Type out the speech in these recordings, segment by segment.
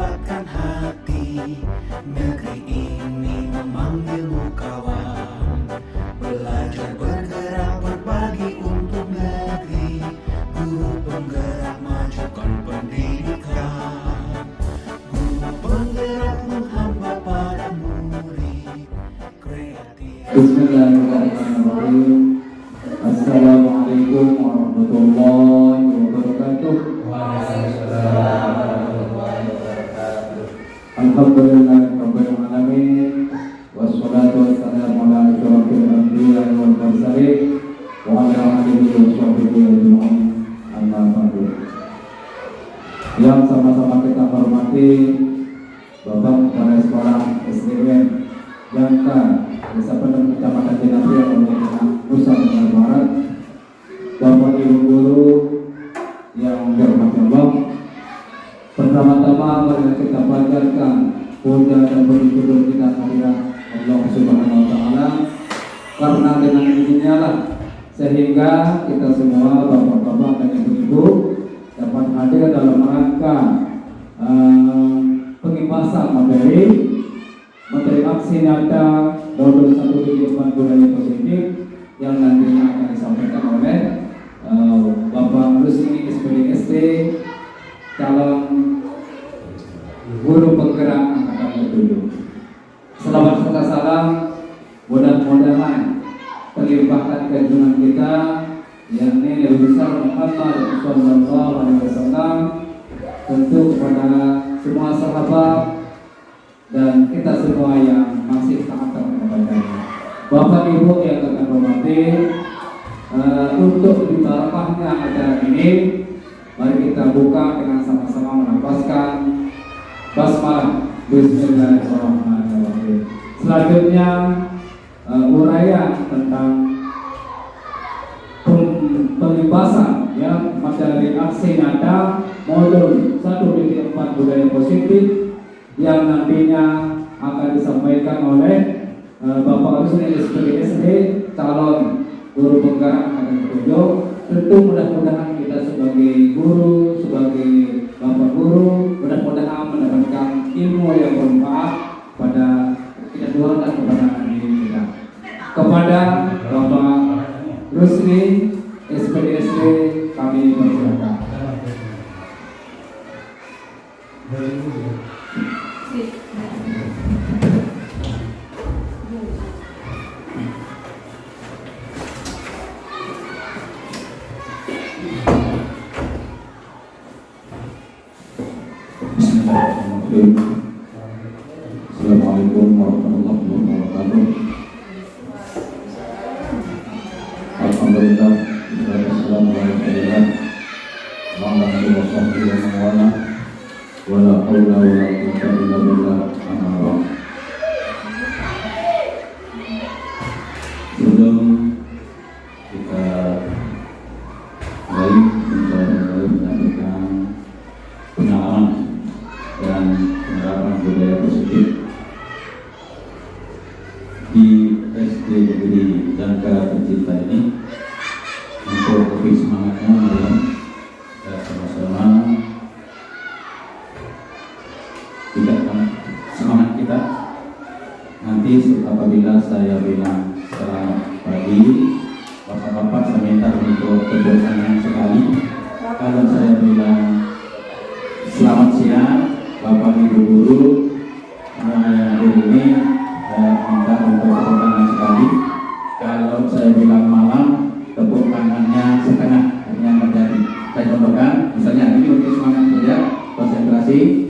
mendapatkan hati. Negeri ini memanggilmu kawan, belajar bergerak berbagi untuk negeri. Guru penggerak majukan pendidikan, guru penggerak menghamba pada murid kreatif. Bismillahirrahmanirrahim. Assalamualaikum warahmatullahi wabarakatuh. Alhamdulillahirabbil alamin. Wassalatu wassalamu ala asyrofil anbiya'i wal mursalin wa ala alihi wa sahbihi ajma'in. Amma ba'du. Yang sama-sama kita hormati Bapak Kepala Sekolah SDN Jangka Desa Pendem Kecamatan Jinapri Nusa Tenggara Barat, Bapak Ibu guru yang dirahmati Allah. Pertama-tama mari kita panjatkan puja dan bersyukur kita kehadirat Allah Subhanahu wa taala, karena dengan izinnya lah sehingga kita semua bapak-bapak dan ibu-ibu dapat hadir dalam rangka pengibasan materi aksi nyata modul 174 budaya positif yang nantinya akan disampaikan oleh Bapak Rusli SPDST, calon guru penggerak angkatan 7. Selamat serta salam, mudah-mudahan terlimpahkan keinginan kita yakni Nabi besar Muhammad sallallahu alaihi wasallam tentu kepada semua sahabat dan kita semua yang masih taat kepadanya. Bapak Ibu yang akan hormati, untuk dibarakahnya acara ini, mari kita buka dengan sama-sama menapaskan basmalah. Bismillahirrahmanirrahim. Selanjutnya uraian tentang pengibasan materi aksi nyata modul 174 budaya positif yang nantinya akan disampaikan oleh Bapak Rusli SPDST, calon guru penggerak angkatan 7. Tentu mudah-mudahan kita sebagai guru, sebagai bapak guru, mudah-mudahan mendapatkan ilmu yang bermanfaat pada kita tularkan kepada diri kita. Kepada Bapak Rusli SPDST kami persilakan. Assalamualaikum warahmatullahi wabarakatuh. Alhamdulillah, Bismillahirrahmanirrahim. Wala haula wala quwwata illa billah. Sebelum kita mulai menyampaikan pengalaman dan penerapan budaya positif di SD Negeri Jangka Tercinta ini, untuk lebih semangatnya dalam sama-sama tingkatkan semangat kita. Nanti apabila saya bilang selamat pagi, bapak-bapak saya minta untuk tepuk tangan sekali. Kalau saya bilang selamat siang, Bapak Ibu guru yang ini minta untuk tepuk tangan sekali. Kalau saya bilang malam, tepuk tangannya setengah, hanya terjadi. Saya contohkan, misalnya ini untuk semangat saja, konsentrasi.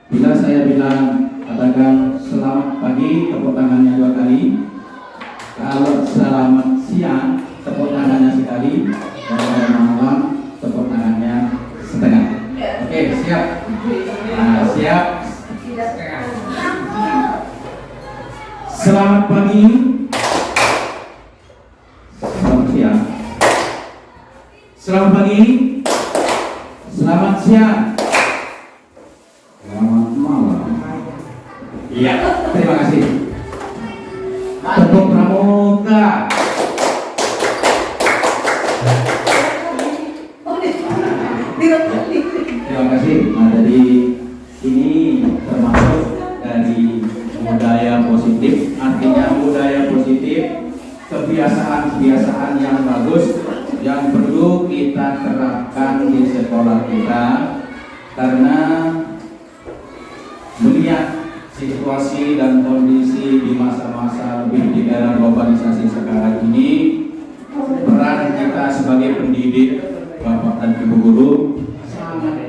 Bila saya bilang katakan selamat pagi, tepuk tangannya 2 kali. Kalau selamat siang, tepuk tangannya sekali. Dan kalau malam, tepuk tangannya setengah. Oke, siap. Nah, siap. Selamat pagi. Selamat siang. Selamat pagi. Selamat siang. Selamat malam. Iya, terima kasih. Tepuk pramuka. Terima kasih. Nah, jadi kita karena melihat situasi dan kondisi di masa-masa lebih di era globalisasi sekarang ini, peran kita sebagai pendidik, Bapak dan Ibu guru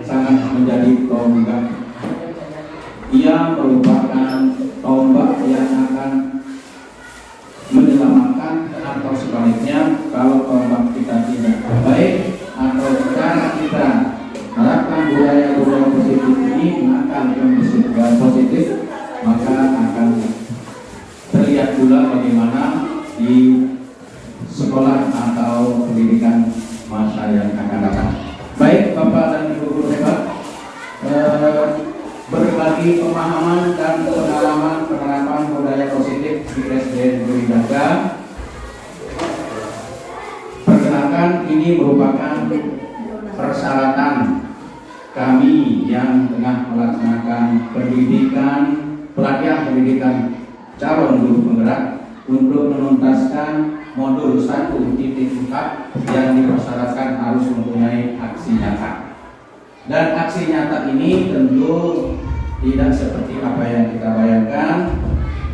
sangat menjadi tonggak. Ia merupakan tombak yang akan menyelamatkan, atau sebaliknya kalau tombak kita tidak baik atau cara kita harapkan budaya-budaya positif ini akan positif, maka akan terlihat pula bagaimana di sekolah atau pendidikan masa yang akan datang. Baik Bapak dan Ibu guru hebat, berbagi pemahaman dan pengalaman penerapan budaya positif di SD Negeri Daga. Perkenalkan, ini merupakan persyaratan kami yang tengah melaksanakan pelatihan pendidikan calon guru penggerak untuk menuntaskan modul 1.4 yang dipersyaratkan harus mempunyai aksi nyata. Dan aksi nyata ini tentu tidak seperti apa yang kita bayangkan,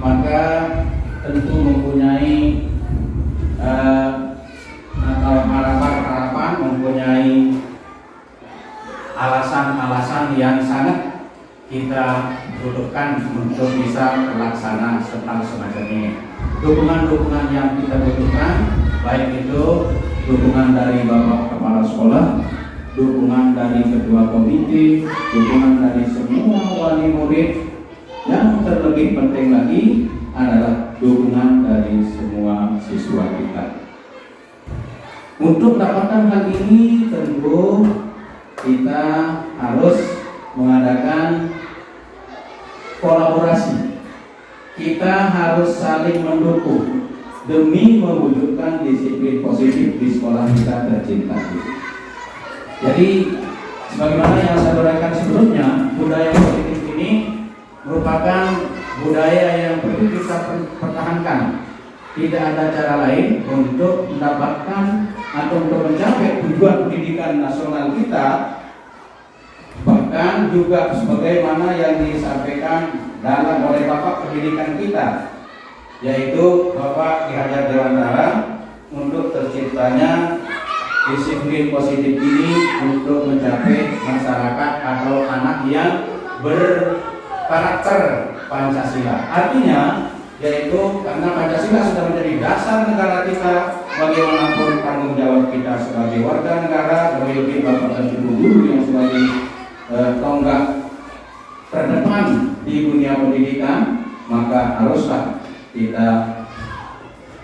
maka tentu mempunyai atau harapan-harapan, mempunyai alasan-alasan yang sangat kita butuhkan untuk bisa terlaksana semacam ini. Dukungan-dukungan yang kita butuhkan, baik itu dukungan dari Bapak Kepala Sekolah, dukungan dari ketua komite, dukungan dari semua wali murid, yang terlebih penting lagi adalah dukungan dari semua siswa kita. Untuk mendapatkan hal ini tentu kita harus mengadakan kolaborasi. Kita harus saling mendukung demi mewujudkan disiplin positif di sekolah kita tercinta. Jadi sebagaimana yang saya uraikan sebelumnya, budaya positif ini merupakan budaya yang perlu kita pertahankan. Tidak ada cara lain untuk mendapatkan atau untuk mencapai tujuan pendidikan nasional kita. Bahkan juga sebagaimana yang disampaikan oleh Bapak Pendidikan kita, yaitu Bapak Ki Hajar Dewantara, untuk terciptanya disiplin positif ini untuk mencapai masyarakat atau anak yang berkarakter Pancasila. Artinya, yaitu karena Pancasila sudah menjadi dasar negara kita, bagaimanapun tanggung jawab kita sebagai warga negara, lebih Bapak dan Ibu guru yang sebagai tonggak terdepan di dunia pendidikan, maka haruslah kita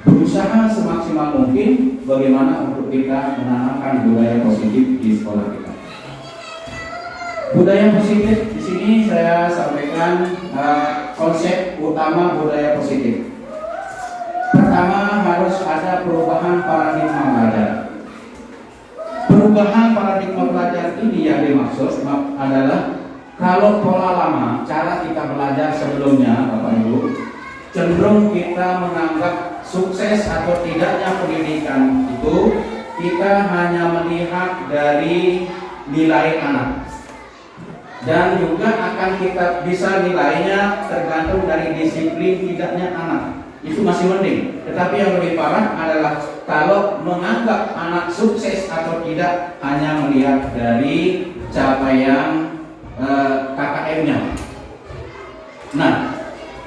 berusaha semaksimal mungkin bagaimana untuk kita menanamkan budaya positif di sekolah kita. Budaya positif di sini saya sampaikan konsep utama budaya positif. Pertama, harus ada perubahan paradigma belajar. Perubahan paradigma belajar ini yang dimaksud adalah kalau pola lama, cara kita belajar sebelumnya, Bapak Ibu, cenderung kita menganggap sukses atau tidaknya pendidikan itu kita hanya melihat dari nilai anak, dan juga akan kita bisa nilainya tergantung dari disiplin tidaknya anak. Itu masih mending. Tetapi yang lebih parah adalah kalau menganggap anak sukses atau tidak hanya melihat dari capaian KKM-nya. Nah,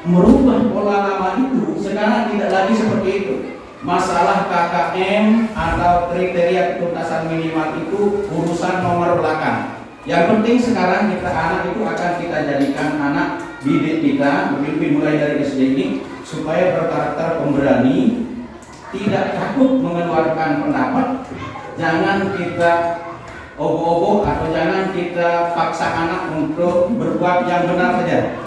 merubah pola lama itu sekarang tidak lagi seperti itu. Masalah KKM atau kriteria ketuntasan minimal itu urusan nomor belakang. Yang penting sekarang kita anak itu akan kita jadikan anak didik kita, lebih mulai dari SD ini, supaya berkarakter pemberani, tidak takut mengeluarkan pendapat. Jangan kita obo-obo atau jangan kita paksa anak untuk berbuat yang benar saja.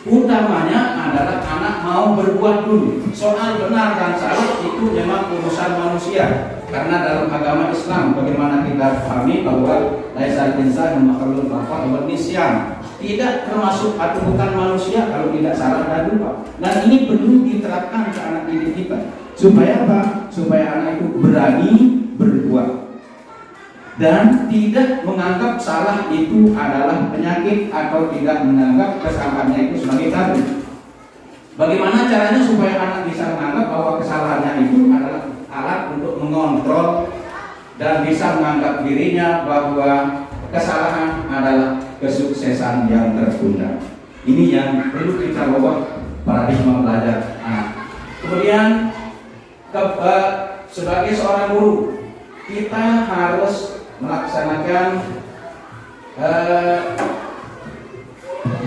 Utamanya adalah anak mau berbuat dulu. Soal benar dan salah itu memang urusan manusia. Karena dalam agama Islam, bagaimana kita pahami bahwa laisal insanu makhlukun khata' wa nisyan, tidak termasuk atau bukan manusia kalau tidak salah dan lupa. Dan ini perlu diterapkan ke anak didik kita. Supaya apa? Supaya anak itu berani berbuat. dan tidak menganggap salah itu adalah penyakit atau tidak menganggap kesalahannya itu sebagai tabu. Bagaimana caranya supaya anak bisa menganggap bahwa kesalahannya itu adalah alat untuk mengontrol dan bisa menganggap dirinya bahwa kesalahan adalah kesuksesan yang tertunda. Ini yang perlu kita ubah paradigma belajar anak. Kemudian sebagai seorang guru, kita harus melaksanakan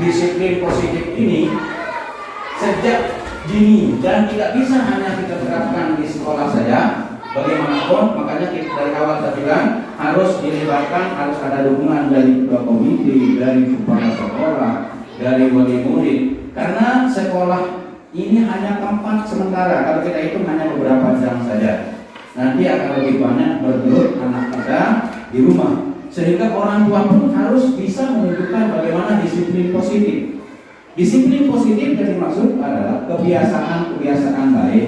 disiplin positif ini sejak dini dan tidak bisa hanya kita terapkan di sekolah saja. Bagaimanapun, makanya kita dari awal saya bilang harus dilibatkan, harus ada dukungan dari ketua komite, dari kepala sekolah, dari wali murid. Karena sekolah ini hanya tempat sementara. Kalau kita hitung hanya beberapa jam saja. Nanti akan lebih banyak bergelut anak kita di rumah. Sehingga orang tua pun harus bisa menunjukkan bagaimana disiplin positif. Disiplin positif yang dimaksud adalah kebiasaan-kebiasaan baik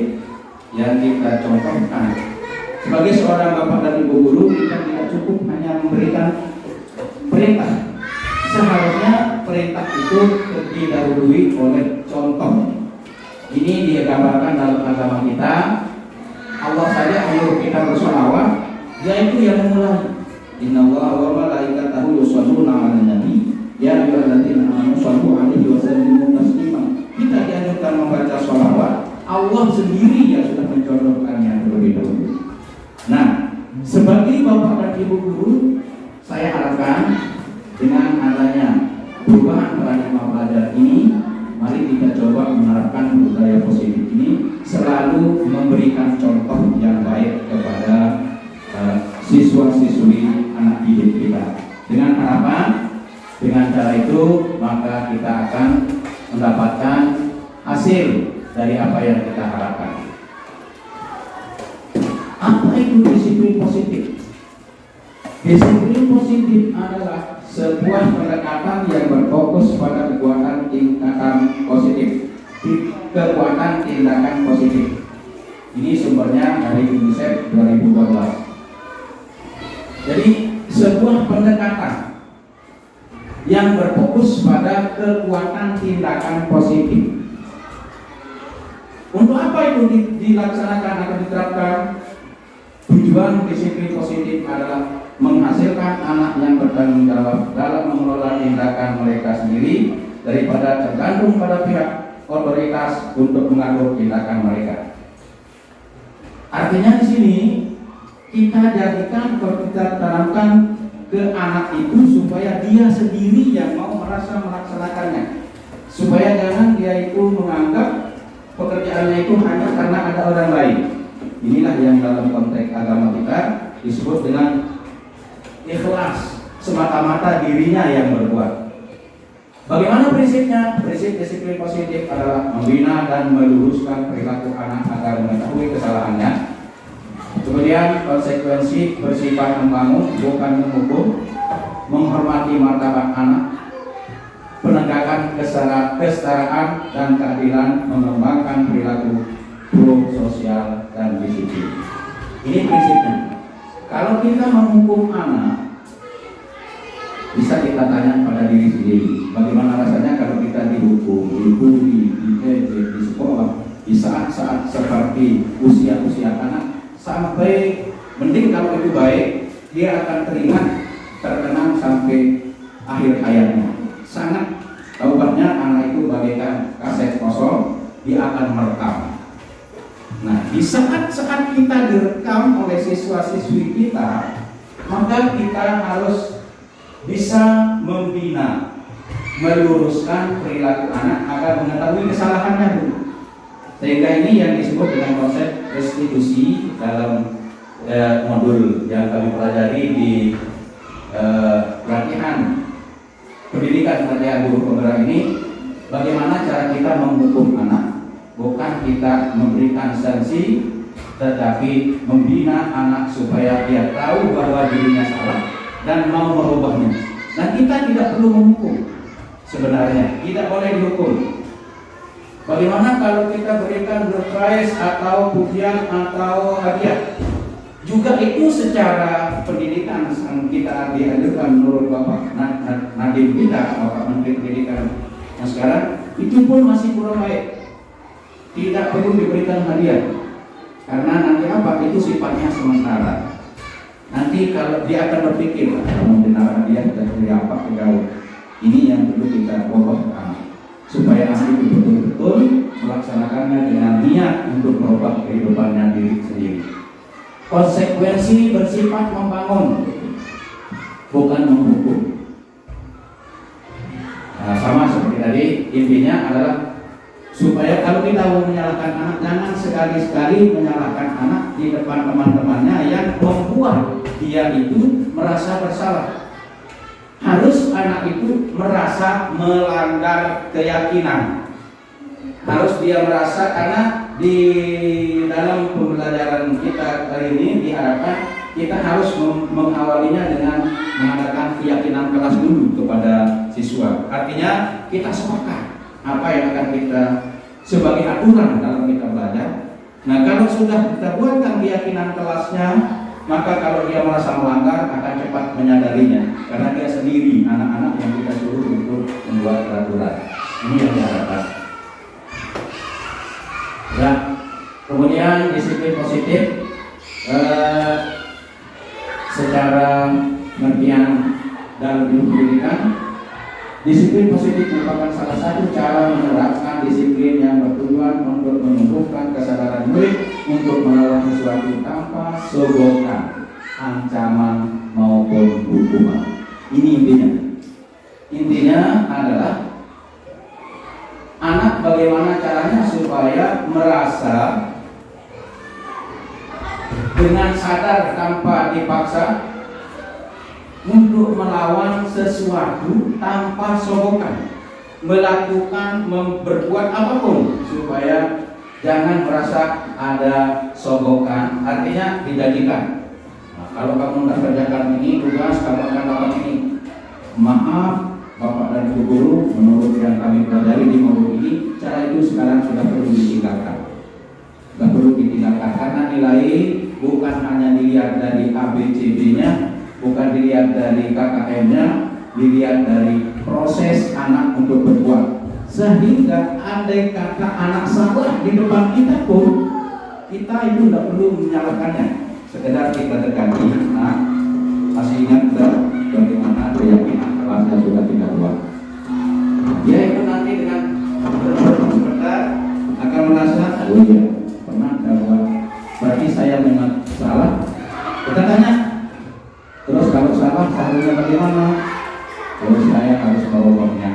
yang kita contohkan. Sebagai seorang bapak dan ibu guru, kita tidak cukup hanya memberikan perintah. Seharusnya perintah itu didahului oleh contoh. Ini digambarkan dalam agama kita. Allah saja menyuruh kita bersolawat, yaitu yang memulai. Innallaha wa malaikatahu yusholluna 'alan nabi ya ayyuhalladzina amanu shollu 'alaihi wa sallimu taslima. Kita dianjurkan membaca sholawat. Allah sendiri yang sudah mencontohkannya terlebih dahulu. Nah, sebagai bapak dan ibu guru, saya harapkan dengan adanya perubahan paradigma belajar ini, mari kita coba menerapkan budaya positif ini, selalu memberikan contoh yang baik kepada siswa-siswi anak didik kita. Dengan harapan, dengan cara itu maka kita akan mendapatkan hasil dari apa yang kita harapkan. Apa itu disiplin positif? Disiplin positif adalah sebuah pendekatan yang berfokus pada kekuatan tindakan positif. Kekuatan tindakan positif. Ini sumbernya dari UNICEF 2012. Jadi sebuah pendekatan yang berfokus pada kekuatan tindakan positif. Untuk apa itu dilaksanakan atau diterapkan? Tujuan disiplin positif adalah menghasilkan anak yang bertanggung jawab dalam mengelola tindakan mereka sendiri daripada tergantung pada pihak otoritas untuk mengatur tindakan mereka. Artinya di sini kita jadikan, kalau kita tanamkan ke anak itu supaya dia sendiri yang mau merasa melaksanakannya, supaya jangan dia itu menganggap pekerjaannya itu hanya karena ada orang lain. Inilah yang dalam konteks agama kita disebut dengan ikhlas, semata-mata dirinya yang berbuat. Bagaimana prinsipnya? Prinsip disiplin positif adalah membina dan meluruskan perilaku anak agar mengetahui kesalahannya. Kemudian konsekuensi bersifat membangun, bukan menghukum, menghormati martabat anak, penegakan kesetaraan dan keadilan, mengembangkan perilaku pro-sosial dan disiplin. Ini prinsipnya. Kalau kita menghukum anak, bisa kita tanya pada diri sendiri, bagaimana rasanya kalau kita dihukum, dibully, diejek di sekolah, di saat-saat seperti usia-usia anak, sampai mending kalau itu baik, dia akan teringat, terkenang sampai akhir hayatnya. Sangat taubatnya anak itu bagaikan kaset kosong, dia akan merekam. Nah, di saat-saat kita direkam oleh siswa-siswi kita, maka kita harus bisa membina, meluruskan perilaku anak agar mengetahui kesalahannya dulu. Sehingga ini yang disebut dengan konsep restitusi dalam modul yang kami pelajari di pelatihan pendidikan pelatihan guru penggerak ini. Bagaimana cara kita menghukum anak? Bukan kita memberikan sanksi, tetapi membina anak supaya dia tahu bahwa dirinya salah dan mau merubahnya. Dan kita tidak perlu menghukum. Sebenarnya tidak boleh dihukum. Bagaimana kalau kita berikan door prize atau pujian atau hadiah? Juga itu secara pendidikan kita dianjurkan menurut Bapak Nadiem kita, Bapak Menteri Pendidikan yang sekarang, itu pun masih kurang baik. Tidak perlu diberikan hadiah, karena nanti apa? Itu sifatnya sementara. Nanti kalau dia akan berpikir, kalau benar hadiah dari apa ke gaul. Ini yang perlu kita pokokkan, supaya anak itu betul-betul melaksanakannya dengan niat untuk merubah kehidupannya diri sendiri. Konsekuensi bersifat membangun, bukan menghukum. Nah, sama seperti tadi, intinya adalah supaya kalau kita mau menyalahkan anak, jangan sekali-sekali menyalahkan anak di depan teman-temannya yang membuat dia itu merasa bersalah. Harus anak itu merasa melanggar keyakinan. Harus dia merasa, karena di dalam pembelajaran kita kali ini diharapkan kita harus mengawalinya dengan mengadakan keyakinan kelas dulu kepada siswa. Artinya kita sepakat apa yang akan kita sebagai aturan dalam kita belajar. Nah, kalau sudah kita buatkan keyakinan kelasnya, maka kalau dia merasa melanggar akan cepat menyadarinya, karena dia sendiri anak-anak yang kita suruh untuk membuat peraturan. Ini yang diharapkan. Ya, kemudian disiplin positif secara pengertian dalam ilmu pendidikan. Disiplin positif merupakan salah satu cara menerapkan disiplin yang bertujuan untuk menumbuhkan kesadaran murid untuk melawan sesuatu tanpa sogokan, ancaman maupun hukuman. Ini intinya. Intinya adalah anak bagaimana caranya supaya merasa dengan sadar tanpa dipaksa untuk melawan sesuatu tanpa sogokan, melakukan, berbuat apapun supaya jangan merasa ada sogokan, artinya dijadikan. Nah, kalau kamu tidak kerjakan ini tugas, kamu akan dapat ini. Maaf Bapak dan Ibu guru, menurut yang kami pelajari di modul ini, cara itu sekarang sudah perlu ditinggalkan. Sudah perlu ditinggalkan karena nilai bukan hanya dilihat dari ABCD-nya, bukan dilihat dari KKM-nya, dilihat dari proses anak untuk berbuat. Sehingga andai kata anak salah di depan kita pun, kita itu tidak perlu menyalahkannya. Sekedar kita dekati, nah, masih ingat bagaimana keyakinan kelasnya sudah kita buat. Dia itu nanti dengan sebentar akan merasa, oh iya, pernah buat, berarti saya memang salah. Kita tanya, terus kalau salah seharusnya bagaimana? Terus saya harus merubahnya.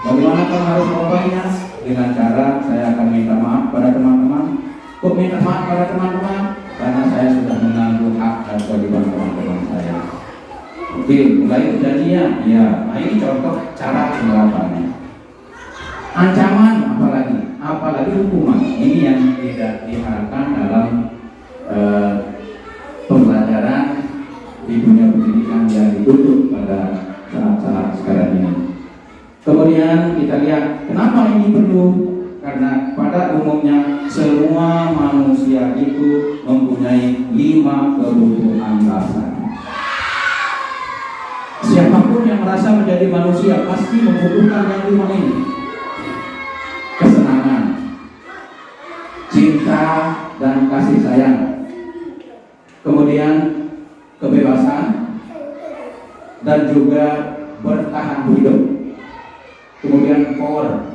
Bagaimana kamu harus merubahnya? Dengan cara saya akan minta maaf pada teman-teman. Kok minta maaf pada teman-teman? Karena saya sudah mengganggu hak dan kewajiban teman-teman saya. Oke, mulai perjanjian. Ya, nah ini contoh cara penerapannya. Ancaman apalagi hukuman. Ini yang tidak diharapkan dalam pembelajaran di dunia pendidikan yang ditutup pada saat-saat sekarang ini. Kemudian kita lihat kenapa ini perlu, karena pada umumnya semua manusia itu mempunyai 5 kebutuhan dasar. Siapapun yang merasa menjadi manusia pasti membutuhkan yang 5 ini. Kesenangan, cinta dan kasih sayang, kemudian kebebasan, dan juga bertahan hidup. Kemudian power,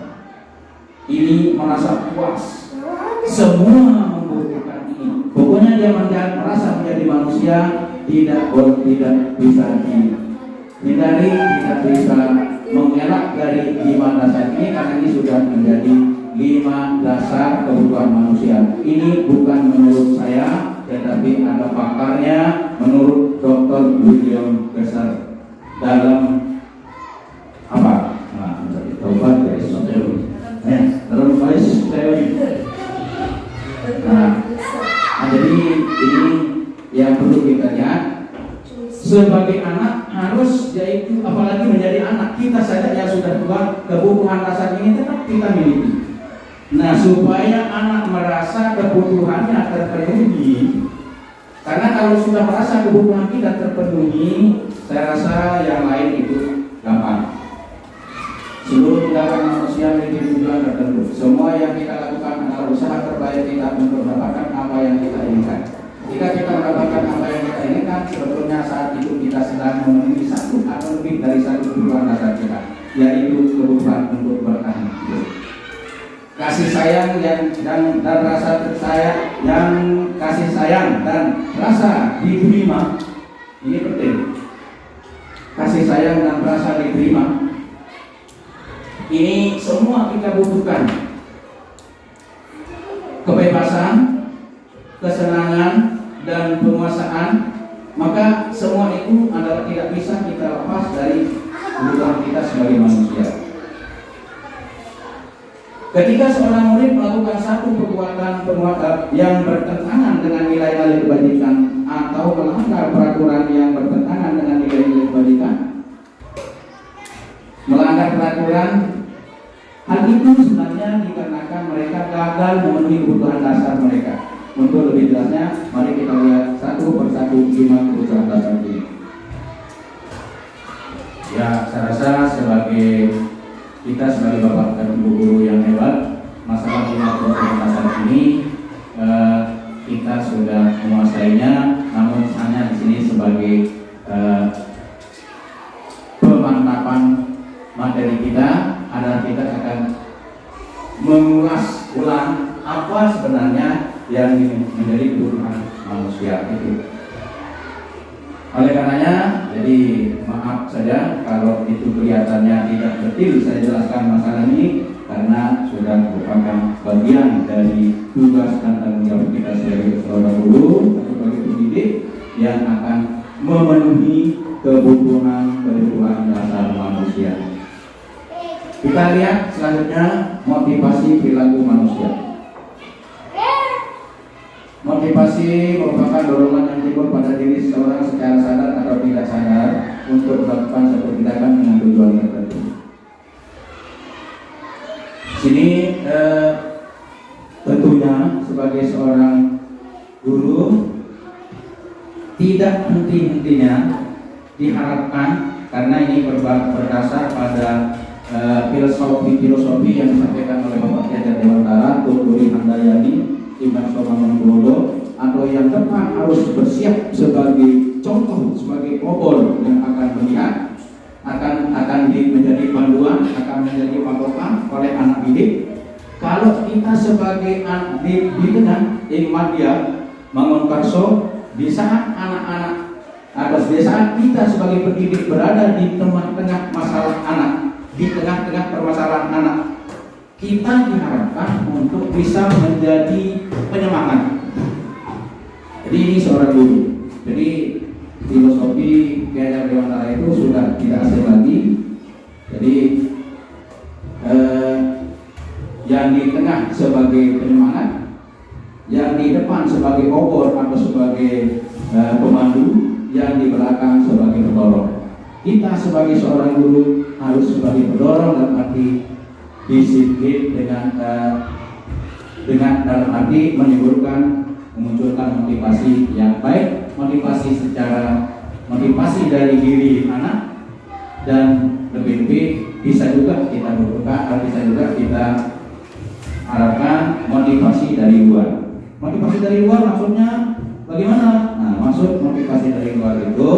ini merasa puas. Semua membutuhkan ini. Pokoknya dia merasa menjadi manusia tidak bisa dihindari, tidak bisa mengelak dari 5 dasar ini, karena ini sudah menjadi 5 dasar kebutuhan manusia. Ini bukan menurut saya, tetapi ada pakarnya, menurut Dr. William Besser dalam apa? Dalam Vice Teori. Nah, jadi ini yang perlu kita lihat. Sebagai anak harus yaitu, apalagi menjadi anak kita saja yang sudah tua, kebutuhan dasar ini tetap kita miliki. Nah, supaya anak merasa kebutuhannya terpenuhi, Karena kalau sudah merasa kebutuhan kita terpenuhi, saya rasa yang lain itu gampang. Seluruh tindakan manusia memiliki tujuan tertentu. Semua yang kita lakukan adalah usaha terbaik kita untuk mendapatkan apa yang kita inginkan. Jika kita mendapatkan apa yang kita inginkan, sebetulnya saat itu kita sedang memenuhi satu atau lebih dari satu kebutuhan dasar kita, yaitu kebutuhan untuk bertahan hidup. Kasih sayang dan rasa kasih sayang dan rasa diterima ini penting. Kasih sayang dan rasa diterima ini semua kita butuhkan. Kebebasan, kesenangan, dan penguasaan, maka semua itu adalah tidak bisa kita lepas dari kebutuhan kita sebagai manusia. Ketika seorang murid melakukan satu perbuatan yang bertentangan dengan nilai-nilai kebajikan atau melanggar peraturan yang bertentangan dengan nilai-nilai kebajikan, melanggar peraturan, hal itu sebenarnya dikarenakan mereka gagal memenuhi kebutuhan dasar mereka. Untuk lebih jelasnya, mari kita lihat satu persatu 5 kebutuhan dasar ini. Ya, saya rasa kita sebagai bapak dan ibu guru yang hebat, masalah 5 kebutuhan dasar ini kita sudah menguasainya, namun hanya di sini sebagai pemantapan materi kita adalah kita akan mengulas ulang apa sebenarnya yang menjadi kebutuhan manusia itu. Oleh karenanya, jadi maaf saja kalau itu kelihatannya tidak detail saya jelaskan masalah ini, karena sudah merupakan bagian dari tugas dan tanggung jawab kita sebagai seorang guru atau sebagai pendidik yang akan memenuhi kebutuhan dasar manusia. Kita lihat selanjutnya motivasi perilaku manusia. Motivasi merupakan dorongan yang timbul pada diri seseorang secara sadar atau tidak sadar untuk melakukan suatu tindakan dengan tujuan tertentu. Sini tentunya sebagai seorang guru tidak henti-hentinya diharapkan, karena ini berdasar pada filosofi yang disampaikan oleh Bapak Ki Hajar Dewantara, Tuturi Handayani, Imam Soma Mangkulo, atau yang depan harus bersiap sebagai contoh, sebagai obor yang akan melihat, akan menjadi panduan, akan menjadi patokan oleh anak didik. Kalau kita sebagai anak di tengah Muhammadiyah Mangun Karso, di saat anak-anak atau di saat kita sebagai pendidik berada di tengah-tengah masalah anak, di tengah-tengah permasalahan anak, kita diharapkan untuk bisa menjadi penyemangat. Jadi ini seorang guru. Jadi filosofi Ki Hajar Dewantara itu sudah tidak asing lagi. Jadi yang di tengah sebagai penyemangat, yang di depan sebagai obor atau sebagai pemandu, yang di belakang sebagai pendorong. Kita sebagai seorang guru harus sebagai pendorong dalam arti disiplin dengan dalam arti memunculkan motivasi yang baik, motivasi dari diri anak, dan lebih-lebih bisa juga kita butuhkan, bisa juga kita harapkan motivasi dari luar. Motivasi dari luar maksudnya bagaimana? Nah, maksud motivasi dari luar itu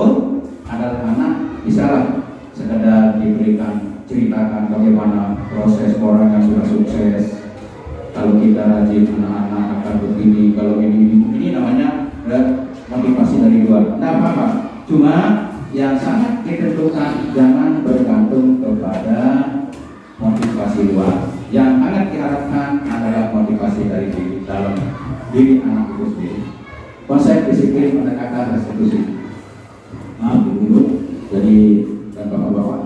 adalah anak bisalah sekedar diberikan, ceritakan bagaimana proses orang yang sudah sukses. Kalau kita rajin, anak-anak akan begini, kalau ini namanya motivasi dari luar. Nah, apa-apa. Cuma yang sangat ditentukan, jangan bergantung kepada motivasi luar. Yang sangat diharapkan adalah motivasi dari dalam diri anak itu sendiri. Konsep disiplin pendekatan restitusi. Maaf dulu, jadi dan bapak-bapak,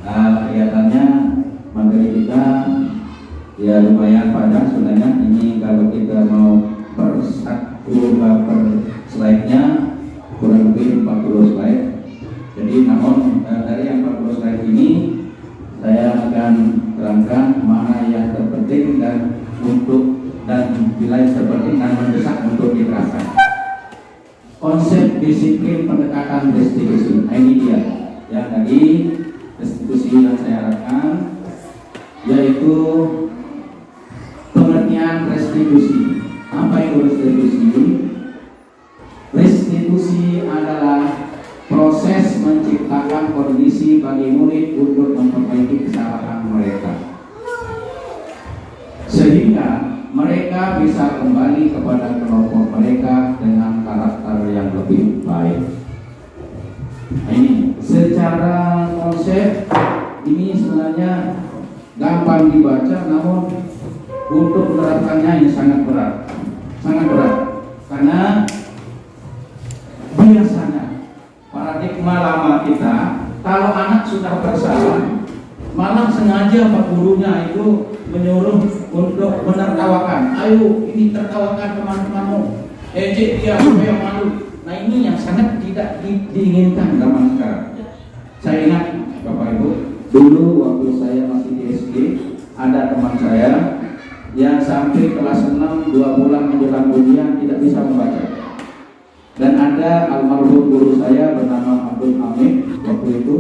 kelihatannya materi kita ya lumayan panjang sebenarnya. Ini kalau kita mau per slide-nya kurang lebih 40 slide. Jadi namun dari yang 40 slide ini saya akan terangkan mana yang terpenting dan bila terpenting dan mendesak untuk diterapkan. konsep disiplin pendekatan restitusi. Nah, ini dia yang tadi restitusi yang saya harapkan, yaitu pengertian restitusi. Apa itu restitusi? Restitusi adalah proses menciptakan kondisi bagi murid untuk memperbaiki kesalahan mereka, sehingga mereka bisa kembali kepada kelompok mereka dengan karakter yang lebih baik. Nah, ini secara konsep ini sebenarnya gampang dibaca, namun untuk menerapkannya ini sangat berat, karena biasanya paradigma lama kita, kalau anak sudah bersalah, malah sengaja pak gurunya itu menyuruh untuk menertawakan. Ayo ini tertawakan teman-temanmu, ejek dia supaya malu. Nah, ini yang sangat tidak diinginkan zaman sekarang. Saya ingat Bapak Ibu, dulu waktu saya masih di SD, ada teman saya yang sampai kelas 6 2 bulan menjelang ujian tidak bisa membaca. Dan ada almarhum guru saya bernama Abdul Hamid, waktu itu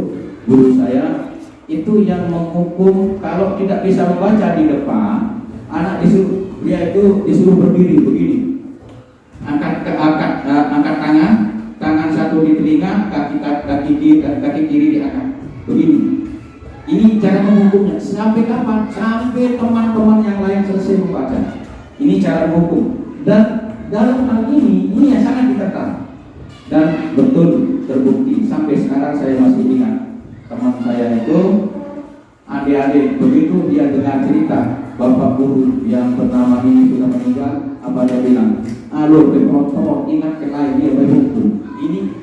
guru saya itu yang menghukum kalau tidak bisa membaca di depan, anak disuruh, dia itu disuruh berdiri begini, angkat tangan satu di telinga, kaki kiri diangkat begini. Ini cara menghukumnya. Sampai kapan? Sampai teman-teman yang lain selesai membaca. Ini cara menghukum. Dan dalam hal ini yang sangat ditentang. Dan betul terbukti. Sampai sekarang saya masih ingat teman saya itu, adik-adik, begitu dia dengar cerita bapak guru yang bernama ini sudah meninggal, apa dia bilang? Alur beproto, ingat ke lain dia berhukum.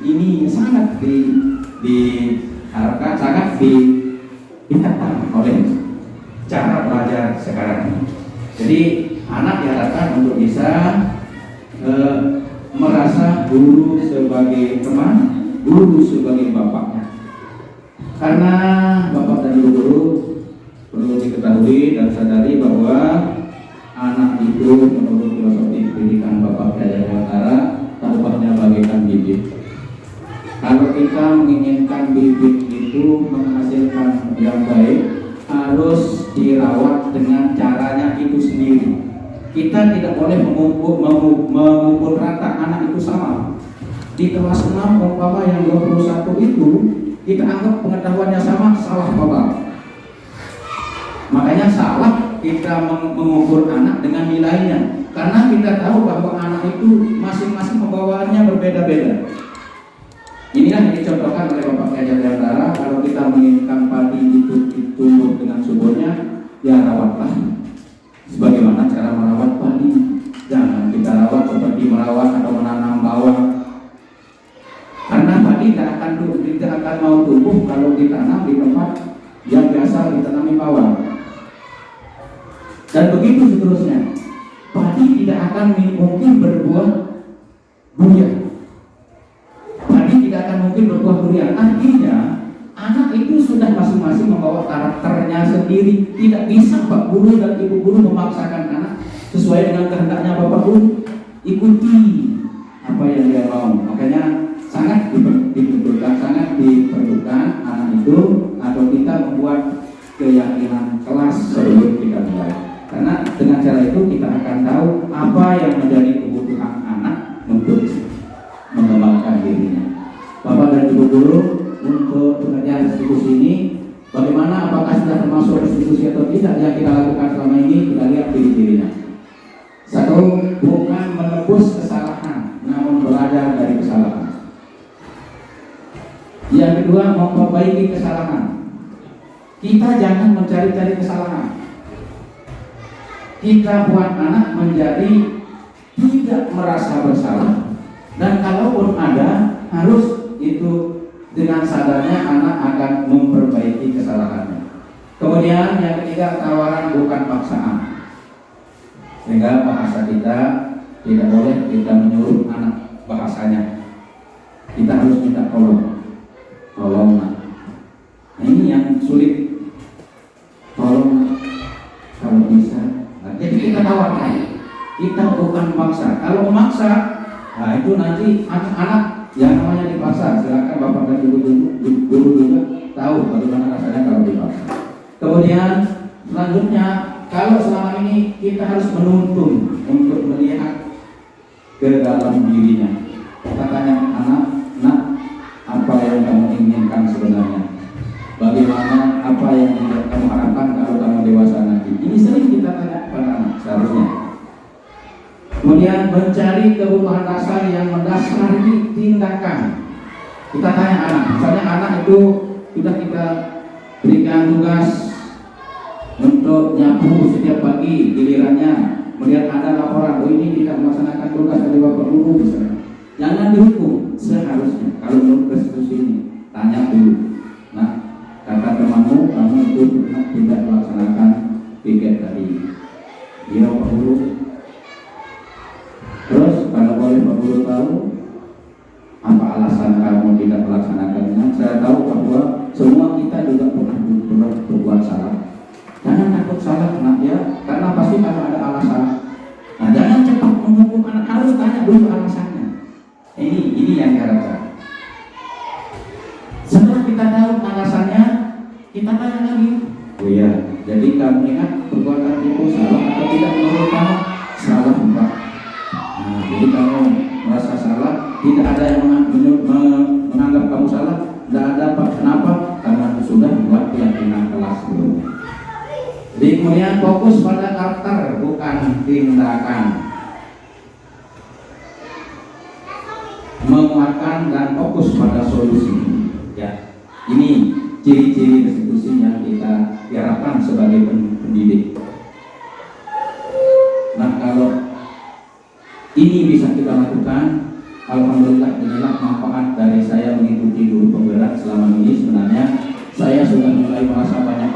Ini sangat diharapkan, sangat ditentang oleh cara belajar sekarang. Jadi anak diharapkan untuk bisa merasa guru sebagai teman, guru sebagai bapaknya. Karena bapak dan ibu guru perlu diketahui dan sadari bahwa anak itu menurut filosofi pendidikan Bapak Kiai Dewantara tampaknya bagaikan bibit. Kalau kita menginginkan bibit itu menghasilkan yang baik, harus dirawat dengan caranya itu sendiri. Kita tidak boleh memukul rata anak itu sama. Di kelas 6 umpama yang 21 itu kita anggap pengetahuannya sama, salah total. Makanya salah kita mengukur anak dengan nilainya, karena kita tahu bahwa anak itu masing-masing pembawaannya berbeda-beda. Inilah yang dicontohkan oleh Bapak Kiai Dewantara. Kalau kita menginginkan padi itu tumbuh dengan suburnya, ya rawatlah sebagaimana cara merawat padi. Jangan kita rawat seperti merawat atau menanam bawang, karena padi tidak akan mau tumbuh kalau ditanam di tempat yang biasa ditanami bawang. Dan begitu seterusnya. Padi tidak akan mungkin berbuah durian. Padi tidak akan mungkin berbuah durian. Artinya anak itu sudah masing-masing membawa karakternya sendiri. Tidak bisa Pak Guru dan Ibu Guru memaksakan anak sesuai dengan kehendaknya Bapak Guru. Ikuti apa yang dia mau. Makanya sangat diperlukan anak itu atau kita membuat keyakinan kelas sebelum kita mulai. Karena dengan cara itu kita akan tahu apa yang menjadi kebutuhan anak untuk mengembangkan dirinya. Bapak dan Ibu Guru, untuk pengerjaan restitusi ini, bagaimana, apakah sudah termasuk restitusi atau tidak yang kita lakukan selama ini? Kita lihat ciri-cirinya. Satu, bukan menebus kesalahan, namun belajar dari kesalahan. Yang kedua, memperbaiki kesalahan. Kita jangan mencari-cari kesalahan. Kita buat anak menjadi tidak merasa bersalah, dan kalaupun ada, harus itu dengan sadarnya anak akan memperbaiki kesalahannya. Kemudian yang ketiga, tawaran bukan paksaan. Sehingga bahasa kita tidak boleh kita menyuruh anak bahasanya. Kita harus minta tolong. Nah, ini yang sulit. Tolong kalau bisa. Jadi kita tawarkan. Kita bukan memaksa. Kalau memaksa, Nah itu nanti anak-anak yang namanya dipaksa, silakan bapak dan ibu guru juga tahu bagaimana rasanya kalau dipaksa. Kemudian selanjutnya, kalau selama ini kita harus menuntun untuk melihat ke dalam dirinya, kita tanya anak, nak, apa yang kamu inginkan sebenarnya? Bagaimana, apa yang kamu harapkan kalau kamu dewasa nanti? Ini sering kita tanya kepada anak seharusnya. Kemudian mencari kebutuhan dasar yang mendasari tindakan. Kita tanya anak, misalnya anak itu sudah kita berikan tugas untuk nyapu setiap pagi, gilirannya kemudian ada laporan, oh ini tidak melaksanakan tugas dari bapak guru misalnya. Jangan dihukum, seharusnya kalau belum restitusi ini tanya dulu. Nah, kata temanmu, kamu itu tidak melaksanakan piket tadi. Dia Pak Guru. Terus kalau boleh Pak Guru tahu apa alasan kamu tidak melaksanakannya? Saya tahu bahwa semua kita juga pernah berbuat salah. Jangan takut salah anak ya, karena pasti akan ada alasan. Nah, jangan cepat menghukum anak, harus tanya dulu alasannya. Ini yang diharapkan. Setelah kita tahu alasannya, kita tanya lagi. Oh iya, jadi kamu ingat perbuatan itu salah atau tidak menurut kamu? Salah Pak. Nah, jadi kamu merasa salah, tidak ada yang menganggap kamu salah, tidak ada Pak. Kenapa? Karena sudah buat keyakinan kelas dulu. Jadi kemudian fokus pada karakter bukan tindakan. Menguatkan dan fokus pada solusi. Ya, ini ciri-ciri restitusi yang kita harapkan sebagai pendidik. Nah, kalau ini bisa kita lakukan, alhamdulillah inilah manfaat dari saya mengikuti guru penggerak selama ini. Sebenarnya saya sudah mulai merasa banyak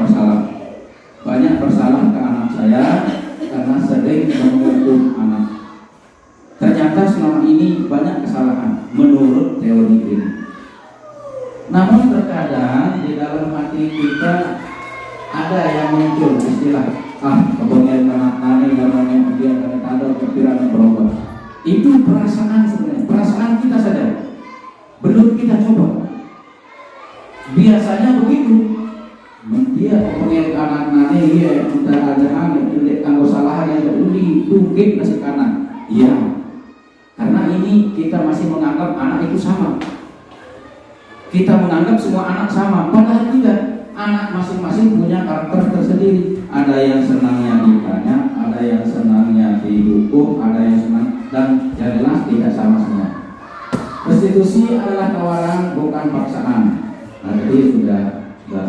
bersalah ke anak saya karena sering menghukum anak. Ternyata selama ini banyak kesalahan menurut teori ini. Namun terkadang di dalam hati kita ada yang muncul istilah kepengen anak nani namanya dia karena ada kepikiran berubah. Itu perasaan sebenarnya, perasaan kita saja. Belum kita coba. Biasanya begitu. Dia kepengen anak nani dia kita ada anggo salah yang peduli tungkit nasi kanan. Iya. Karena ini kita masih menganggap anak itu sama. Kita menganggap semua anak sama, padahal tidak. Anak masing-masing punya karakter tersendiri. Ada yang senangnya ditanya, ada yang senangnya dihukum, ada yang senang, dan jelas tidak sama semua. Restitusi adalah tawaran bukan paksaan. Nah, jadi sudah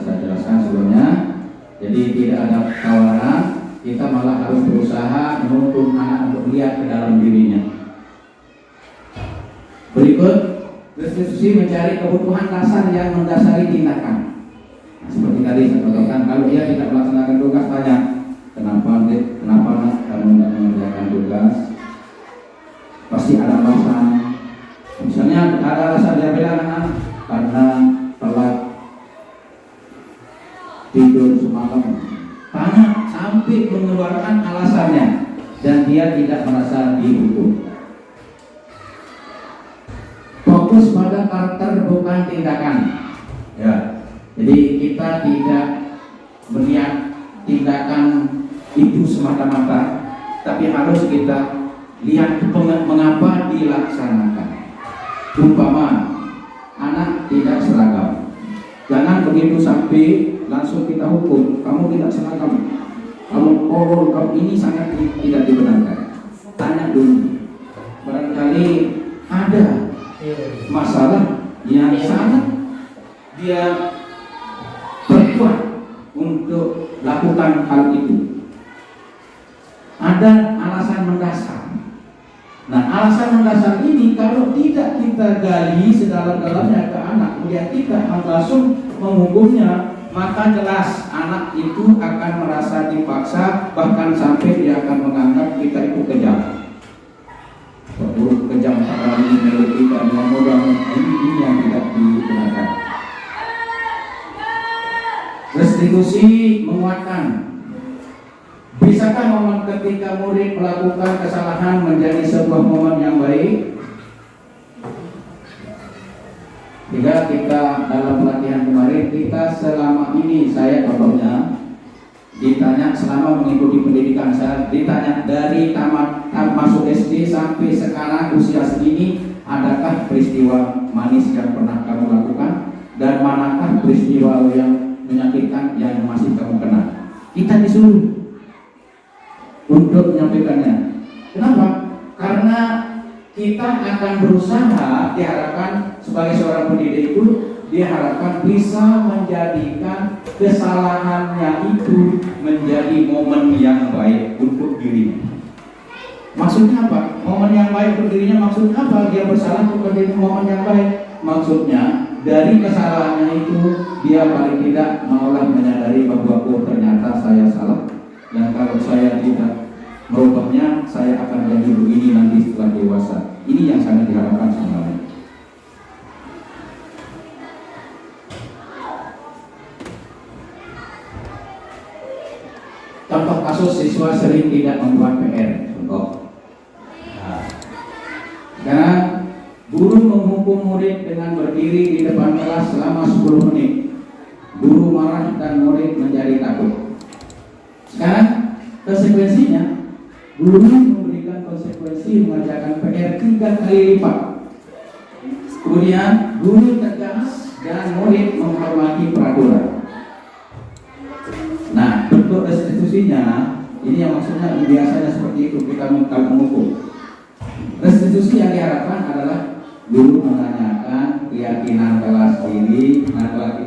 saya jelaskan sebelumnya. Jadi tidak ada tawaran, kita malah harus berusaha menuntun anak untuk melihat ke dalam dirinya. Berikut, restitusi mencari kebutuhan dasar yang mendasari tindakan. Nah, seperti tadi saya katakan, kalau dia tidak melaksanakan tugas, tanya kenapa kamu tidak mengerjakan tugas? Pasti ada alasan. Misalnya ada alasan dia bilang karena telat tidur semalam. Tanya sampai mengeluarkan alasannya dan dia tidak merasa dihukum. Fokus pada karakter bukan tindakan. Ya, jadi kita tidak melihat tindakan itu semata-mata, tapi harus kita lihat mengapa dilaksanakan. Umpama anak tidak seragam, jangan begitu sampai langsung kita hukum. Kamu tidak seragam, kamu ini sangat tidak dibenarkan. Tanya dulu, barangkali ada masalah yang sangat dia perkuat untuk lakukan hal itu. Ada alasan mendasar. Nah, alasan mendasar ini kalau tidak kita gali sedalam-dalamnya ke anak, kemudian kita langsung menghukumnya, maka jelas anak itu akan merasa dipaksa, bahkan sampai dia akan menganggap kita itu kejam. Buruk kejam karena memiliki dan modal ini yang tidak digunakan. Restitusi menguatkan. Bisakah momen ketika murid melakukan kesalahan menjadi sebuah momen yang baik? Sehingga kita dalam pelatihan kemarin, kita selama ini, saya contohnya ditanya selama mengikuti pendidikan saya, ditanya dari tamat masuk SD sampai sekarang usia segini, adakah peristiwa manis yang pernah kamu lakukan dan manakah peristiwa yang menyakitkan yang masih kamu kenal? Kita disuruh untuk menyampaikannya. Kenapa? Karena kita akan berusaha, diharapkan sebagai seorang pendidik itu diharapkan bisa menjadikan kesalahannya itu menjadi momen yang baik untuk dirinya. Maksudnya apa? Momen yang baik untuk dirinya maksudnya apa? Dia bersalah untuk menjadi momen yang baik. Maksudnya dari kesalahannya itu dia paling tidak maulah menyadari bahwa oh ternyata saya salah, dan kalau saya tidak merubahnya, saya akan jadi begini nanti setelah dewasa. Ini yang sangat diharapkan sebenarnya. Contoh kasus siswa sering tidak membuat PR. Contoh. Sekarang guru menghukum murid dengan berdiri di depan kelas selama 10 menit. Guru marah dan murid menjadi takut. Sekarang konsekuensinya, guru memberikan konsekuensi mengerjakan PR 3 kali lipat. Kemudian guru tegas dan murid menghormati peraturan. Nah, bentuk restitusinya ini yang maksudnya biasanya seperti itu kita mengukur. Restitusi yang diharapkan adalah guru menanyakan keyakinan kelas diri,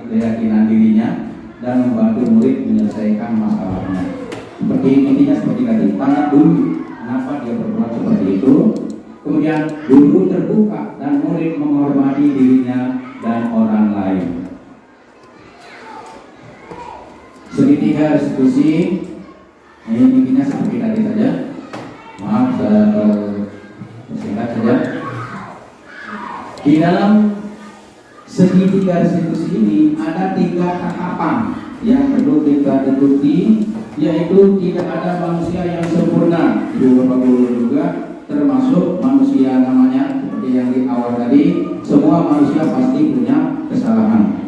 keyakinan dirinya, dan membantu murid menyelesaikan masalahnya. Seperti intinya seperti tadi, tanya dulu kenapa dia berbuat seperti itu. Kemudian guru terbuka dan murid menghormati dirinya dan orang lain. Segitiga restitusi ini intinya seperti tadi saja. Maaf saya singkat saja. Di dalam segitiga restitusi ini ada 3 tahapan yang perlu kita ikuti, yaitu tidak ada manusia yang sempurna. Bapak Guru juga termasuk manusia namanya seperti yang di awal tadi, semua manusia pasti punya kesalahan.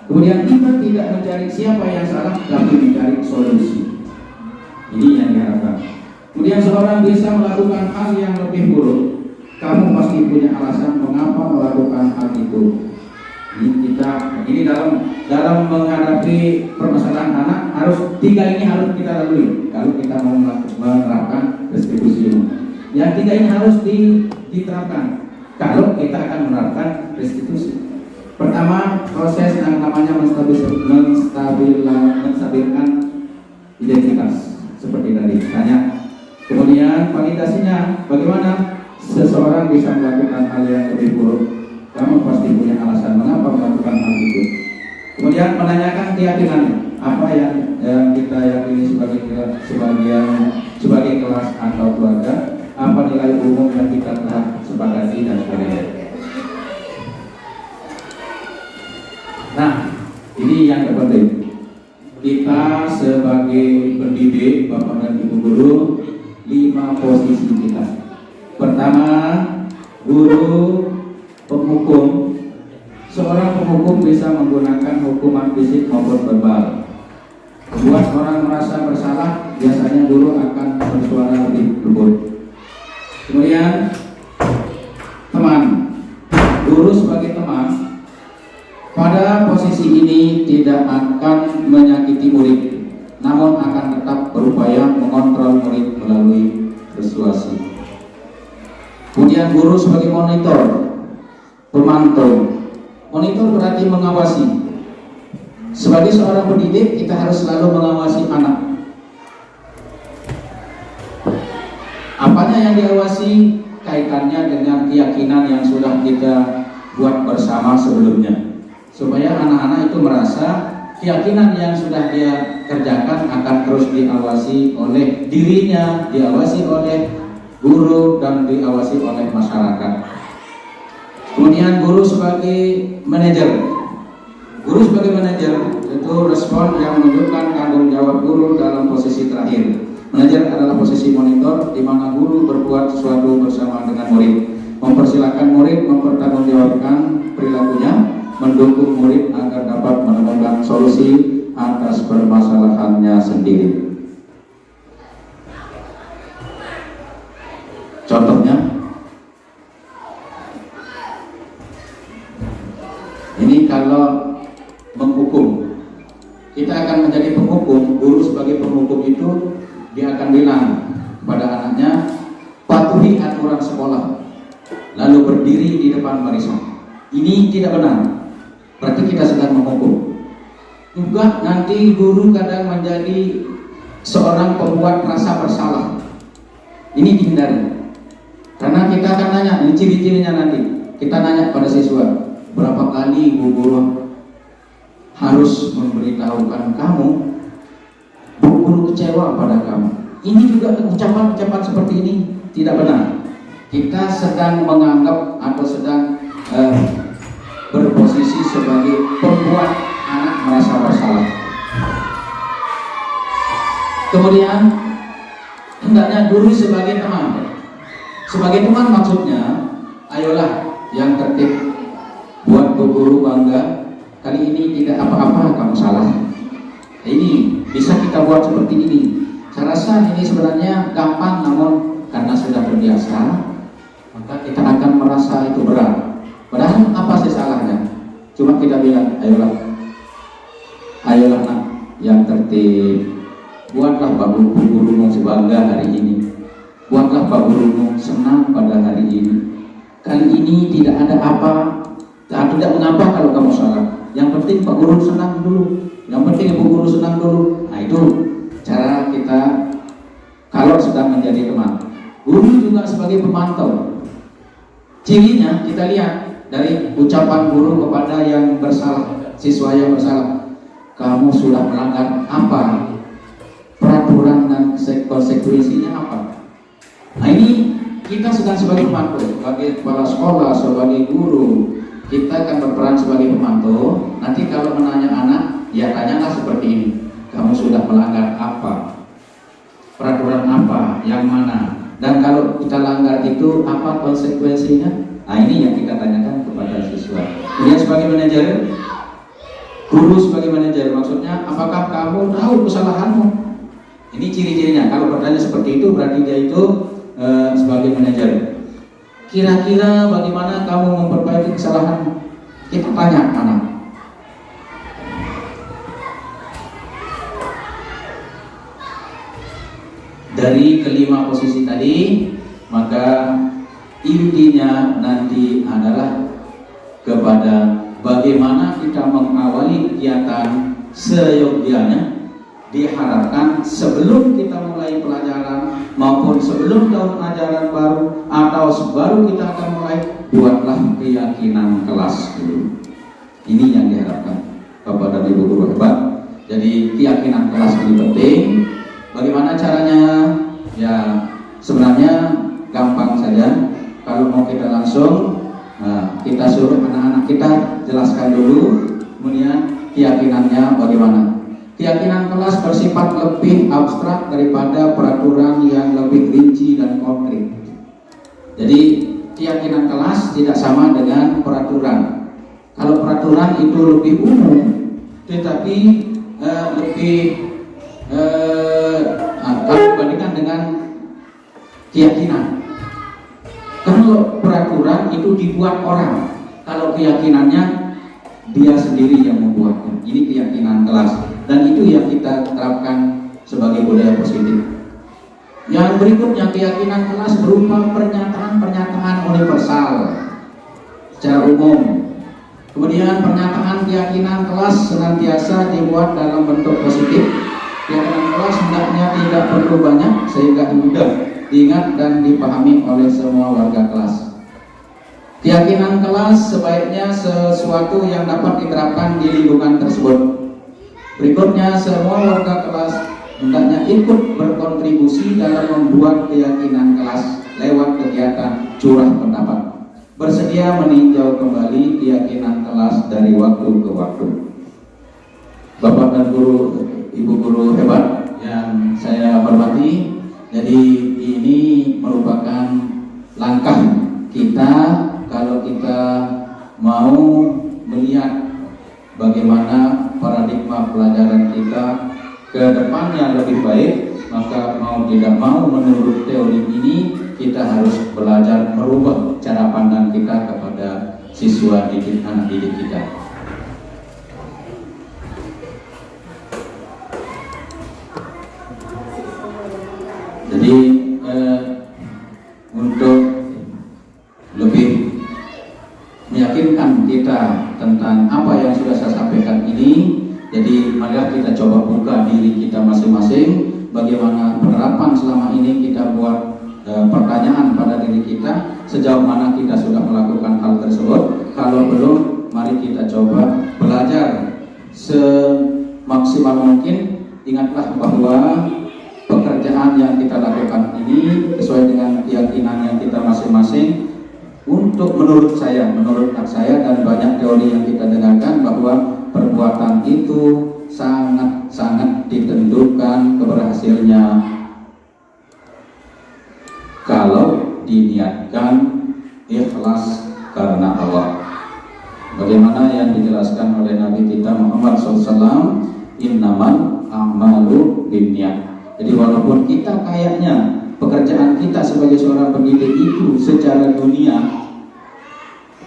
Kemudian kita tidak mencari siapa yang salah, tapi mencari solusi. Ini yang diharapkan. Kemudian seorang bisa melakukan hal yang lebih buruk, kamu pasti punya alasan mengapa melakukan hal itu. Ini dalam menghadapi permasalahan anak harus 3 ini harus kita lalui kalau kita mau menerapkan restitusi. Yang 3 ini harus diterapkan kalau kita akan menerapkan restitusi. Pertama, proses yang namanya menstabilkan identitas seperti tadi tanya. Kemudian validasinya, bagaimana seseorang bisa melakukan hal yang lebih buruk, kamu pasti punya alasan mengapa melakukan hal itu. Kemudian menanyakan keyakinan, apa yang kita yakini sebagai kelas atau keluarga, apa nilai umum yang kita telah sepakati dan sebagainya. Nah, ini yang terpenting. Kita sebagai pendidik, Bapak dan Ibu guru, 5 posisi kita. Pertama, guru penghukum. Seorang penghukum bisa menggunakan hukuman fisik maupun verbal. Buat orang merasa bersalah, biasanya guru akan bersuara lebih lembut. Kemudian, teman. Guru sebagai teman, pada posisi ini tidak akan menyakiti murid, namun akan tetap berupaya mengontrol murid melalui persuasi. Kemudian guru sebagai monitor, pemantau. Monitor berarti mengawasi. Sebagai seorang pendidik, kita harus selalu mengawasi anak. Apanya yang diawasi? Kaitannya dengan keyakinan yang sudah kita buat bersama sebelumnya, supaya anak-anak itu merasa keyakinan yang sudah dia kerjakan akan terus diawasi oleh dirinya, diawasi oleh guru, dan diawasi oleh masyarakat. Kemudian guru sebagai manajer. Guru sebagai manajer itu respon yang menunjukkan tanggung jawab guru dalam posisi terakhir. Manajer adalah posisi monitor di mana guru berbuat sesuatu bersama dengan murid, mempersilahkan murid mempertanggungjawabkan perilakunya, mendukung murid agar dapat menemukan solusi atas permasalahannya sendiri. Contohnya, ini kalau menghukum, kita akan menjadi penghukum. Guru sebagai penghukum itu dia akan bilang kepada anaknya, patuhi aturan sekolah, lalu berdiri di depan barisan. Ini tidak benar, berarti kita sedang menghukum. Juga nanti guru kadang menjadi seorang pembuat rasa bersalah. Ini dihindari. Karena kita akan nanya, ini ciri-cirinya nanti. Kita nanya pada siswa, berapa kali bu guru harus memberitahukan kamu, bu guru kecewa pada kamu. Ini juga ucapan-ucapan seperti ini tidak benar. Kita sedang menganggap atau sedang berposisi sebagai pembuat anak merasa bersalah. Kemudian hendaknya guru sebagai teman. Sebagai teman maksudnya, ayolah yang tertib, buat bu guru bangga. Kali ini tidak apa-apa kamu salah. Ini bisa kita buat seperti ini. Saya rasa ini sebenarnya gampang, namun karena sudah terbiasa, maka kita akan merasa itu berat. Padahal apa sih salahnya? Cuma kita bilang, ayolah nak yang tertib, buatlah bu gurumu sebangga hari ini. Buatlah Pak Gurumu senang pada hari ini. Kali ini tidak ada apa, tidak mengapa kalau kamu salah. Yang penting Pak Guru senang dulu. Yang penting Ibu Guru senang dulu. Nah itu cara kita kalau sedang menjadi teman. Guru juga sebagai pemantau. Cirinya kita lihat dari ucapan guru kepada yang bersalah, siswa yang bersalah. Kamu sudah melanggar apa? Peraturan dan konsekuensinya apa? Nah ini kita sedang sebagai pemantau, sebagai kepala sekolah, sebagai guru, kita akan berperan sebagai pemantau. Nanti kalau menanya anak, ya tanyalah seperti ini. Kamu sudah melanggar apa? Peraturan apa? Yang mana? Dan kalau kita langgar itu, apa konsekuensinya? Nah ini yang kita tanyakan kepada siswa. Kemudian sebagai manajer, guru sebagai manajer, maksudnya apakah kamu tahu kesalahanmu? Ini ciri-cirinya. Kalau bertanya seperti itu, berarti dia itu sebagai manajer. Kira-kira bagaimana kamu memperbaiki kesalahan? Kita tanya anak. Dari kelima posisi tadi, maka intinya nanti adalah kepada bagaimana kita mengawali kegiatan seyogyanya. Diharapkan sebelum kita mulai pelajaran maupun sebelum tahun ajaran baru atau baru kita akan mulai, buatlah keyakinan kelas dulu. Ini yang diharapkan kepada ibu guru hebat. Jadi keyakinan kelas ini penting. Bagaimana caranya? Ya sebenarnya gampang saja. Kalau mau kita langsung, kita suruh anak-anak kita jelaskan dulu, kemudian keyakinannya bagaimana. Keyakinan kelas bersifat lebih abstrak daripada peraturan yang lebih rinci dan konkret. Jadi keyakinan kelas tidak sama dengan peraturan. Kalau peraturan itu lebih umum, tetapi lebih dibandingkan dengan keyakinan. Kalau peraturan itu dibuat orang, kalau keyakinannya dia sendiri yang membuatnya. Ini keyakinan kelas. Dan itu yang kita terapkan sebagai budaya positif. Yang berikutnya, keyakinan kelas berupa pernyataan-pernyataan universal secara umum. Kemudian pernyataan keyakinan kelas senantiasa dibuat dalam bentuk positif. Keyakinan kelas hendaknya tidak perlu banyak sehingga mudah diingat dan dipahami oleh semua warga kelas. Keyakinan kelas sebaiknya sesuatu yang dapat diterapkan di lingkungan tersebut. Berikutnya, semua warga kelas hendaknya ikut berkontribusi dalam membuat keyakinan kelas lewat kegiatan curah pendapat. Bersedia meninjau kembali keyakinan kelas dari waktu ke waktu. Bapak dan guru, ibu guru hebat yang saya hormati, jadi ini merupakan langkah kita kalau kita mau melihat bagaimana paradigma pelajaran kita ke depannya lebih baik, maka mau tidak mau menurut teori ini kita harus belajar merubah cara pandang kita kepada siswa didik, anak didik kita. Jadi untuk lebih meyakinkan kita tentang apa yang sudah saya sampaikan ini, jadi marilah kita coba buka diri kita masing-masing. Bagaimana penerapan selama ini kita buat pertanyaan pada diri kita, sejauh mana kita sudah melakukan hal tersebut. Kalau belum, mari kita coba belajar semaksimal mungkin. Ingatlah bahwa pekerjaan yang kita lakukan ini sesuai dengan keyakinan yang kita masing-masing. Untuk menurut saya dan banyak teori yang kita dengarkan, bahwa perbuatan itu sangat ditentukan keberhasilannya kalau diniatkan ikhlas karena Allah. Bagaimana yang dijelaskan oleh Nabi kita Muhammad SAW, innamal a'malu binniyat. Jadi walaupun kita kayaknya pekerjaan kita sebagai seorang pendidik itu secara dunia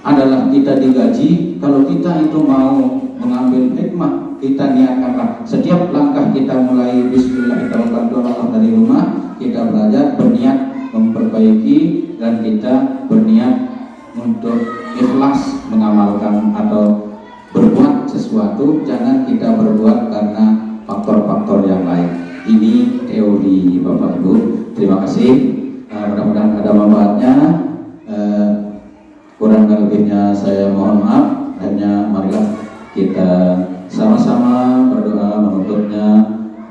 adalah kita digaji, kalau kita itu mau mengambil hikmah, kita niatkanlah setiap langkah kita mulai bismillahirrahmanirrahim dari rumah, kita belajar berniat memperbaiki dan kita berniat untuk ikhlas mengamalkan atau berbuat sesuatu. Jangan kita berbuat karena faktor-faktor yang lain. Ini teori Bapak Ibu. Terima kasih. Mudah-mudahan ada manfaatnya. Kurang lebihnya saya mohon maaf. Hanya marilah kita sama-sama berdoa menutupnya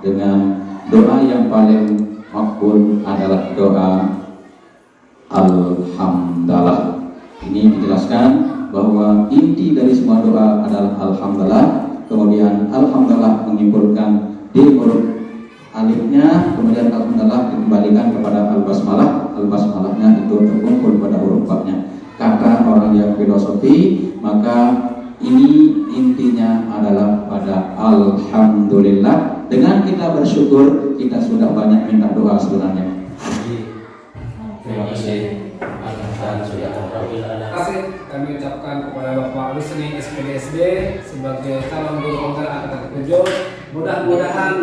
dengan doa yang paling makbul adalah doa Alhamdulillah. Ini dijelaskan bahwa inti dari semua doa adalah Alhamdulillah. Kemudian Alhamdulillah menyimpulkan di huruf alifnya, kemudian Alhamdulillah dikembalikan kepada Al-Basmalah. Al-Basmalahnya itu terkumpul pada huruf babnya. Kata orang yang filosofi, maka ini intinya adalah pada Alhamdulillah. Dengan kita bersyukur, kita sudah banyak minta doa sebenarnya. Terima kasih. Terima kasih kami ucapkan kepada Bapak Rusni SPDSD sebagai calon guru penggerak angkatan ke-7. Mudah-mudahan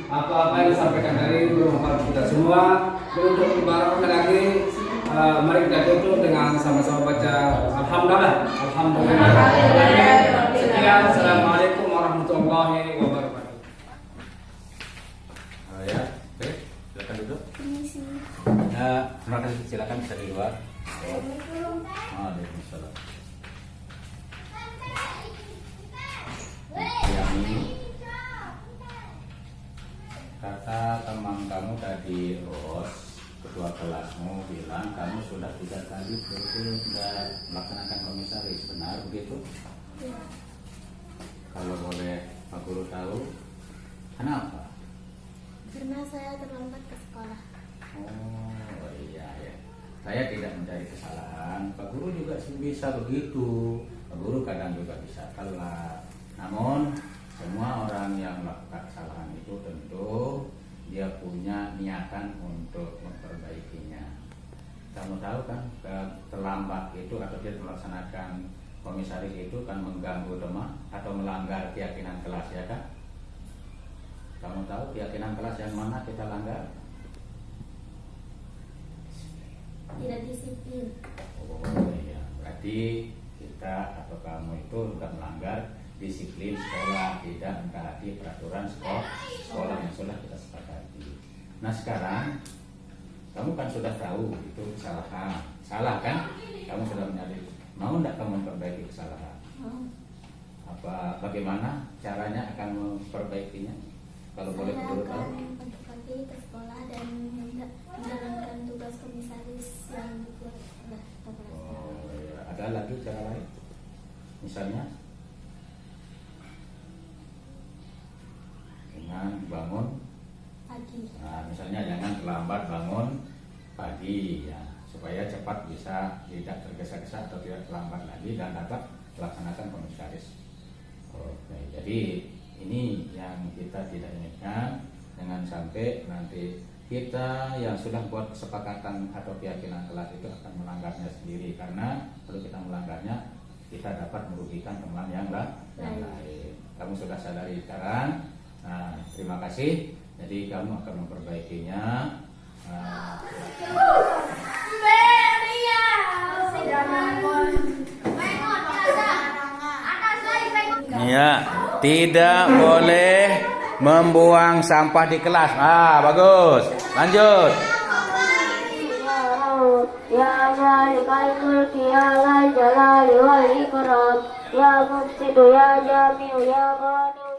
apa-apa yang disampaikan hari ini bermanfaat kita semua. Untuk ibaratnya lagi, mari kita tutup dengan sama-sama baca Alhamdulillah. Alhamdulillah. Sekian, assalamualaikum warahmatullahi wabarakatuh. Ya, oke, silakan duduk. Terima kasih, silakan bisa di luar. Waalaikumsalam. Yang ini kata teman kamu tadi, Ros, ketua kelasmu bilang kamu sudah 3 kali betul tidak melaksanakan komisaris, benar begitu? Ya. Kalau boleh Pak Guru tahu, kenapa? Karena saya terlambat ke sekolah. Oh iya ya, saya tidak mencari kesalahan. Pak Guru juga bisa begitu. Pak Guru kadang juga bisa telat. Namun semua orang yang melakukan kesalahan itu tentu dia punya niatan untuk memperbaikinya. Kamu tahu kan, terlambat itu atau dia melaksanakan komisaris itu kan mengganggu teman atau melanggar keyakinan kelas, ya kan? Kamu tahu keyakinan kelas yang mana kita langgar? Tidak disiplin. Oh iya, berarti kita atau kamu itu sudah melanggar disiplin sekolah, tidak mentaati peraturan sekolah yang sudah kita sepakati. Nah sekarang kamu kan sudah tahu itu kesalahan, salah kan? Kamu sudah menyadari, mau tidak kamu memperbaiki kesalahan? Bagaimana caranya akan memperbaikinya? Kalau boleh Saya dulu tahu. akan pagi-pagi ke sekolah dan menjalankan tugas komisaris yang dibuat oleh kepala sekolah. Oh iya, ada lagi cara lain? Misalnya dengan bangun Pagi. Nah, misalnya jangan terlambat bangun pagi ya, supaya cepat bisa tidak tergesa-gesa atau tidak terlambat lagi dan dapat melaksanakan komisaris. Oke, jadi ini yang kita tidak inginkan, jangan sampai nanti kita yang sudah buat kesepakatan atau keyakinan kelas itu akan melanggarnya sendiri, karena kalau kita melanggarnya kita dapat merugikan teman yang lain. Kamu sudah sadari sekarang. Nah, terima kasih. Jadi kamu akan memperbaikinya. Ya, tidak boleh membuang sampah di kelas. Bagus. Lanjut. Ya Malikal Mulki ya Dzal Jalali wal Ikram, ya Mufsidu ya Jami'u ya Ghani